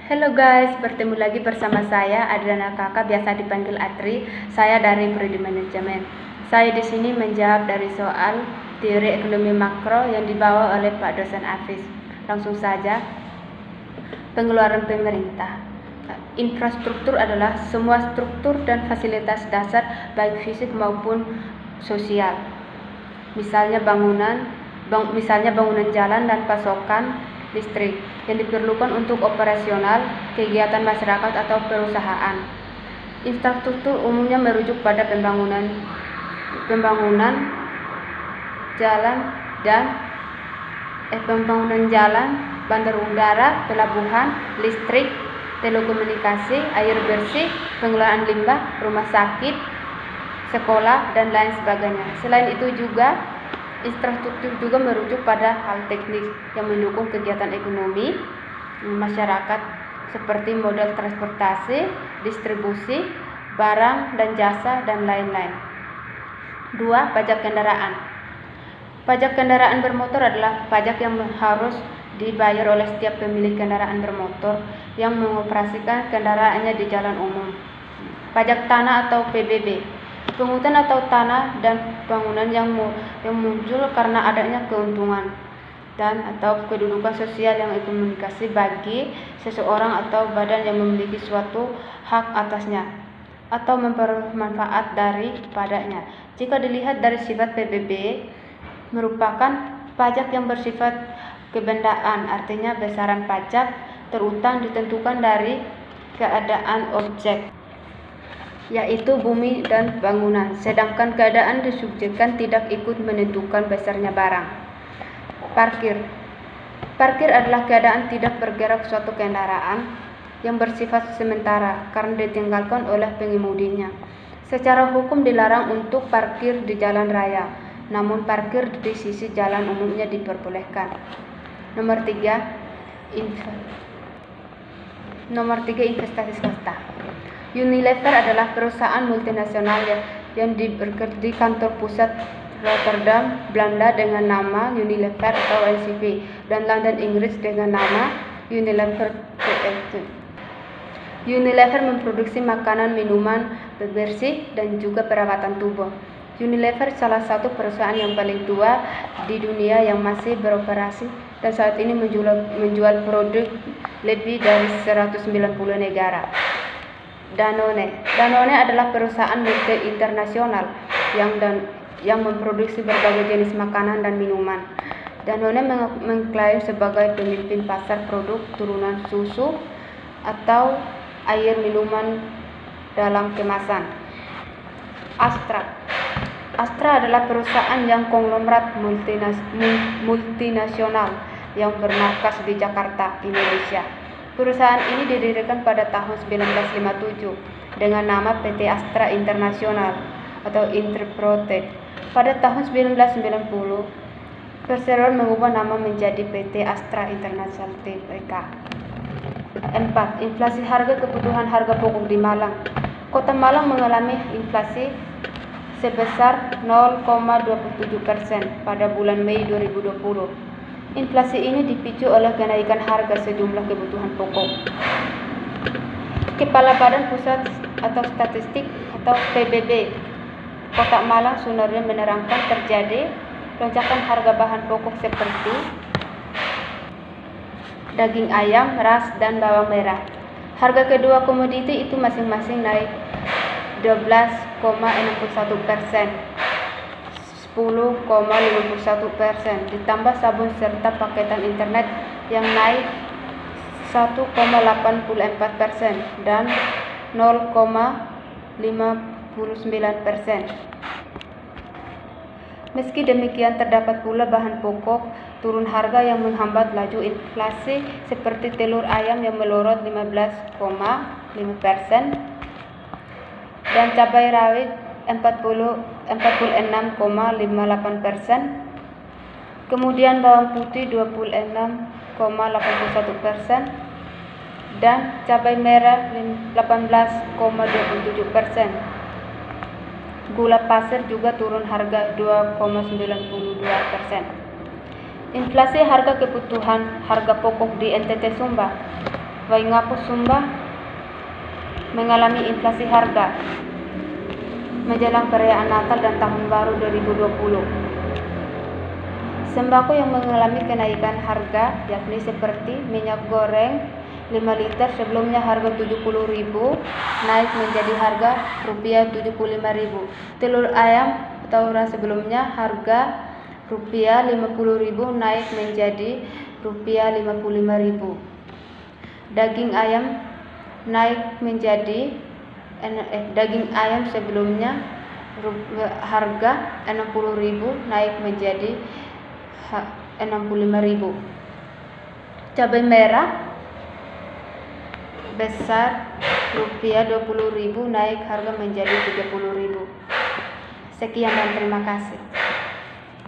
Hello guys, bertemu lagi bersama saya Adriana Kakak, biasa dipanggil Atri. Saya dari Prodi Manajemen. Saya di sini menjawab dari soal teori ekonomi makro yang dibawa oleh Pak dosen Afis. Langsung saja. Pengeluaran pemerintah. Infrastruktur adalah semua struktur dan fasilitas dasar baik fisik maupun sosial. Misalnya bangunan jalan dan pasokan listrik yang diperlukan untuk operasional kegiatan masyarakat atau perusahaan. Infrastruktur umumnya merujuk pada pembangunan jalan, bandar udara, pelabuhan, listrik, telekomunikasi, air bersih, pengelolaan limbah, rumah sakit, sekolah, dan lain sebagainya. Selain itu juga infrastruktur juga merujuk pada hal teknis yang mendukung kegiatan ekonomi masyarakat seperti modal transportasi, distribusi, barang dan jasa, dan lain-lain. 2. Pajak kendaraan. Pajak kendaraan bermotor adalah pajak yang harus dibayar oleh setiap pemilik kendaraan bermotor yang mengoperasikan kendaraannya di jalan umum. Pajak tanah atau PBB. Pungutan atau tanah dan bangunan yang muncul karena adanya keuntungan dan atau kedudukan sosial yang komunikasi bagi seseorang atau badan yang memiliki suatu hak atasnya atau mempermanfaat daripadanya. Jika dilihat dari sifat PBB, merupakan pajak yang bersifat kebendaan, artinya besaran pajak terutang ditentukan dari keadaan objek, yaitu bumi dan bangunan, sedangkan keadaan disubjekkan tidak ikut menentukan besarnya barang. Parkir adalah keadaan tidak bergerak suatu kendaraan yang bersifat sementara karena ditinggalkan oleh pengemudinya. Secara hukum dilarang untuk parkir di jalan raya, namun parkir di sisi jalan umumnya diperbolehkan. Nomor 3, investasi swasta. Unilever adalah perusahaan multinasional yang bekerja di kantor pusat Rotterdam, Belanda dengan nama Unilever atau NCV, dan London, Inggris dengan nama Unilever plc. Unilever memproduksi makanan, minuman, bebersih, dan juga perawatan tubuh. Unilever salah satu perusahaan yang paling tua di dunia yang masih beroperasi dan saat ini menjual produk lebih dari 190 negara. Danone adalah perusahaan multi internasional yang memproduksi berbagai jenis makanan dan minuman. Danone mengklaim sebagai pemimpin pasar produk turunan susu atau air minuman dalam kemasan. Astra adalah perusahaan yang konglomerat multinasional yang bermarkas di Jakarta, Indonesia. Perusahaan ini didirikan pada tahun 1957 dengan nama PT Astra International atau Interprotec. Pada tahun 1990, Perseroan mengubah nama menjadi PT Astra International Tbk. 4. Inflasi harga kebutuhan harga pokok di Malang. Kota Malang mengalami inflasi sebesar 0,27% pada bulan Mei 2020. Inflasi ini dipicu oleh kenaikan harga sejumlah kebutuhan pokok. Kepala Badan Pusat atau Statistik atau PBB Kota Malang Sunardi menerangkan terjadi lonjakan harga bahan pokok seperti daging ayam, ras, dan bawang merah. Harga kedua komoditi itu masing-masing naik 12,61%. 10,51%, ditambah sabun serta paketan internet yang naik 1,84% dan 0,59%. Meski demikian, terdapat pula bahan pokok turun harga yang menghambat laju inflasi seperti telur ayam yang melorot 15,5% dan cabai rawit 46,58%, kemudian bawang putih 26,81% dan cabai merah 18,27%. Gula pasir juga turun harga 2,92%. Inflasi harga kebutuhan harga pokok di NTT Sumba. Waingapu Sumba mengalami inflasi harga menjelang perayaan Natal dan Tahun Baru 2020. Sembako yang mengalami kenaikan harga yakni seperti minyak goreng 5 liter sebelumnya harga 70.000 naik menjadi harga Rp75.000. Telur ayam atau ras sebelumnya harga Rp50.000 naik menjadi Rp55.000. Daging ayam naik menjadi daging ayam sebelumnya harga Rp60.000 naik menjadi Rp65.000. Cabai merah besar Rp20.000 naik harga menjadi Rp30.000. Sekian dan terima kasih.